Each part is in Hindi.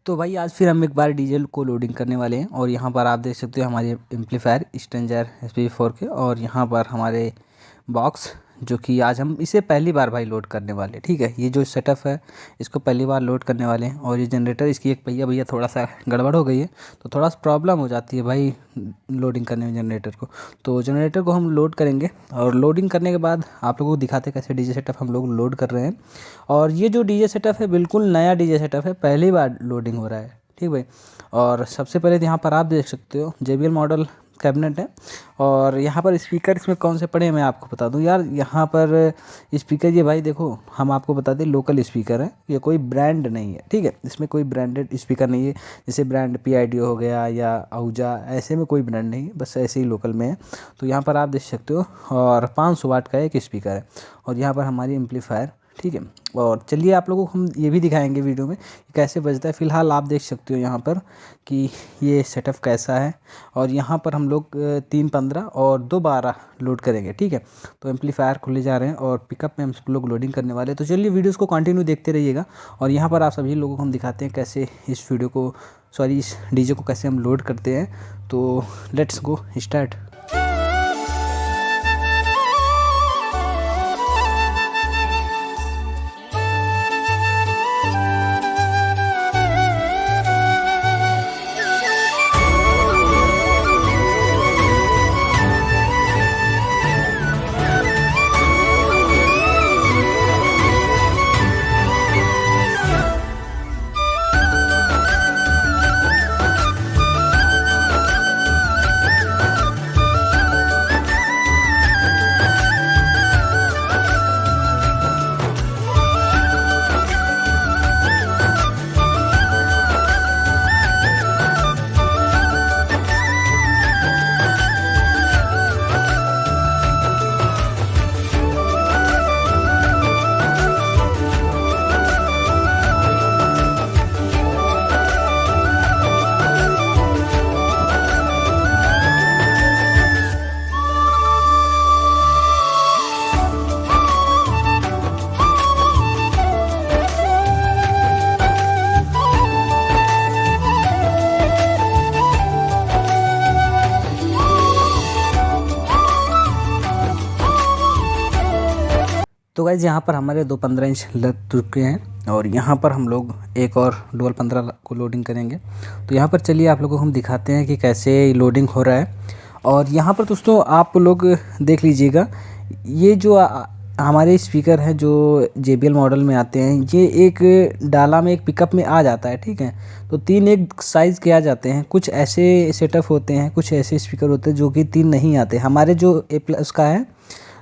तो भाई आज फिर हम एक बार डीजल को लोडिंग करने वाले हैं और यहाँ पर आप देख सकते हो हमारे एम्पलीफायर स्ट्रेंजर SP4 के, और यहाँ पर हमारे बॉक्स जो कि आज हम इसे पहली बार भाई लोड करने वाले हैं। ठीक है, ये जो सेटअप है इसको पहली बार लोड करने वाले हैं। और ये जनरेटर इसकी एक पहिया भैया थोड़ा सा गड़बड़ हो गई है, तो थोड़ा सा प्रॉब्लम हो जाती है भाई लोडिंग करने में जनरेटर को। तो जनरेटर को हम लोड करेंगे और लोडिंग करने के बाद आप लोगों को दिखाते कैसे डीजे सेटअप हम लोग लोड कर रहे हैं। और ये जो डीजे सेटअप है बिल्कुल नया डीजे सेटअप है, पहली बार लोडिंग हो रहा है। ठीक भाई, और सबसे पहले यहाँ पर आप देख सकते हो JBL मॉडल कैबिनेट है। और यहाँ पर स्पीकर इसमें कौन से पड़े हैं मैं आपको बता दूँ यार। यहाँ पर स्पीकर ये भाई देखो, हम आपको बता दें लोकल स्पीकर है, ये कोई ब्रांड नहीं है। ठीक है, इसमें कोई ब्रांडेड स्पीकर नहीं है, जैसे ब्रांड PIDO हो गया या आहूजा, ऐसे में कोई ब्रांड नहीं है, बस ऐसे ही लोकल में है। तो यहाँ पर आप देख सकते हो, और 500 वाट का एक स्पीकर है, और यहाँ पर हमारी एम्पलीफायर। ठीक है, और चलिए आप लोगों को हम ये भी दिखाएंगे वीडियो में कि कैसे बजता है। फ़िलहाल आप देख सकते हो यहाँ पर कि ये सेटअप कैसा है। और यहाँ पर हम लोग 3-15 और 2-12 लोड करेंगे। ठीक है, तो एम्पलीफायर खुले जा रहे हैं और पिकअप में हम सब लोग लोडिंग करने वाले हैं। तो चलिए वीडियोस को कंटिन्यू देखते रहिएगा, और यहाँ पर आप सभी लोगों को हम दिखाते हैं कैसे इस डीजे को कैसे हम लोड करते हैं। तो लेट्स गो स्टार्ट। तो गाइज़ यहाँ पर हमारे 2 15 इंच लग चुके हैं, और यहाँ पर हम लोग एक और डुअल 15 को लोडिंग करेंगे। तो यहाँ पर चलिए आप लोगों को हम दिखाते हैं कि कैसे लोडिंग हो रहा है। और यहाँ पर दोस्तों आप लोग देख लीजिएगा, ये जो हमारे स्पीकर हैं जो JBL मॉडल में आते हैं, ये एक डाला में एक पिकअप में आ जाता है। ठीक है, तो 3 एक साइज़ के आ जाते हैं। कुछ ऐसे सेटअप होते हैं, कुछ ऐसे स्पीकर होते हैं जो कि 3 नहीं आते। हमारे जो A+ का है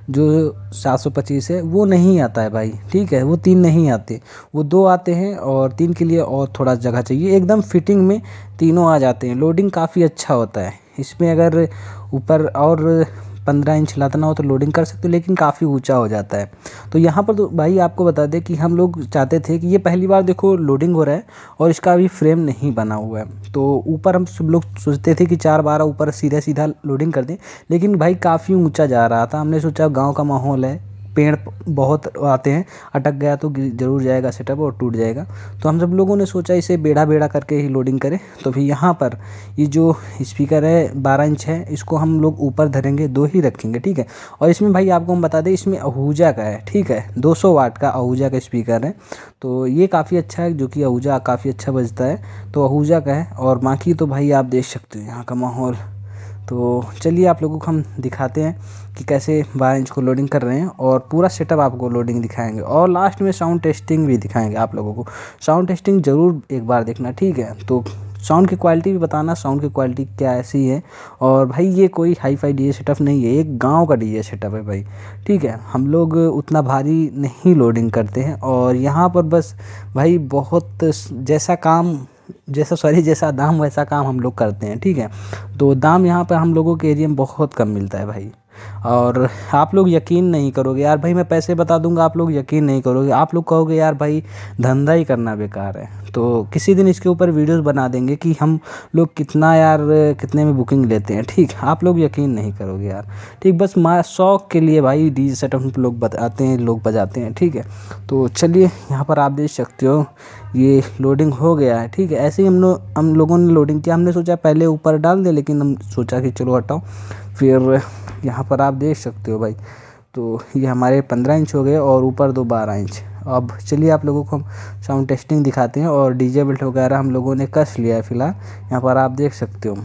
जो 725 है वो नहीं आता है भाई। ठीक है, वो 3 नहीं आते, वो 2 आते हैं, और 3 के लिए और थोड़ा जगह चाहिए। एकदम फिटिंग में तीनों आ जाते हैं। लोडिंग काफ़ी अच्छा होता है इसमें। अगर ऊपर और 15 इंच लादना हो तो लोडिंग कर सकते हो, लेकिन काफ़ी ऊंचा हो जाता है। तो यहाँ पर तो भाई आपको बता दें कि हम लोग चाहते थे कि ये पहली बार देखो लोडिंग हो रहा है, और इसका अभी फ्रेम नहीं बना हुआ है। तो ऊपर हम सब लोग सोचते थे कि 4-12 ऊपर सीधा सीधा लोडिंग कर दें, लेकिन भाई काफ़ी ऊंचा जा रहा था। हमने सोचा गांव का माहौल है, पेड़ बहुत आते हैं, अटक गया तो ज़रूर जाएगा सेटअप और टूट जाएगा। तो हम सब लोगों ने सोचा इसे बेड़ा बेड़ा करके ही लोडिंग करें। तो फिर यहाँ पर ये जो स्पीकर है 12 इंच है, इसको हम लोग ऊपर धरेंगे, 2 ही रखेंगे। ठीक है, और इसमें भाई आपको हम बता दें इसमें आहूजा का है। ठीक है, 200 वाट का आहूजा का स्पीकर है, तो ये काफ़ी अच्छा है, जो कि आहूजा काफ़ी अच्छा बजता है, तो आहूजा का है। और बाकी तो भाई आप देख सकते हो यहाँ का माहौल। तो चलिए आप लोगों को हम दिखाते हैं कि कैसे 12 इंच को लोडिंग कर रहे हैं, और पूरा सेटअप आपको लोडिंग दिखाएंगे, और लास्ट में साउंड टेस्टिंग भी दिखाएंगे आप लोगों को। साउंड टेस्टिंग ज़रूर एक बार देखना। ठीक है, तो साउंड की क्वालिटी भी बताना, साउंड की क्वालिटी क्या ऐसी है। और भाई ये कोई हाई फाई डीजे सेटअप नहीं है, एक गांव का डीजे सेटअप है भाई। ठीक है, हम लोग उतना भारी नहीं लोडिंग करते हैं, और यहाँ पर बस भाई बहुत जैसा दाम वैसा काम हम लोग करते हैं। ठीक है, तो दाम यहाँ पर हम लोगों के एरिया में बहुत कम मिलता है भाई। और आप लोग यकीन नहीं करोगे यार भाई, मैं पैसे बता दूंगा, आप लोग यकीन नहीं करोगे, आप लोग कहोगे यार भाई धंधा ही करना बेकार है। तो किसी दिन इसके ऊपर वीडियोस बना देंगे कि हम लोग कितना यार कितने में बुकिंग लेते हैं, ठीक। आप लोग यकीन नहीं करोगे यार, ठीक। बस शौक के लिए भाई डीजे सेटअप हम लोग बताते हैं, लोग बजाते हैं, ठीक है। तो चलिए यहाँ पर आप देख सकते हो ये लोडिंग हो गया है, ठीक है। ऐसे ही हम लोगों ने लोडिंग किया, हमने सोचा पहले ऊपर डाल दे, लेकिन हम सोचा कि चलो हटाओ। फिर यहाँ पर आप देख सकते हो भाई, तो ये हमारे 15 इंच हो गए और ऊपर 12 इंच। अब चलिए आप लोगों को हम साउंड टेस्टिंग दिखाते हैं। और डीजे बेल्ट वगैरह हम लोगों ने कस लिया है फ़िलहाल, यहाँ पर आप देख सकते हो।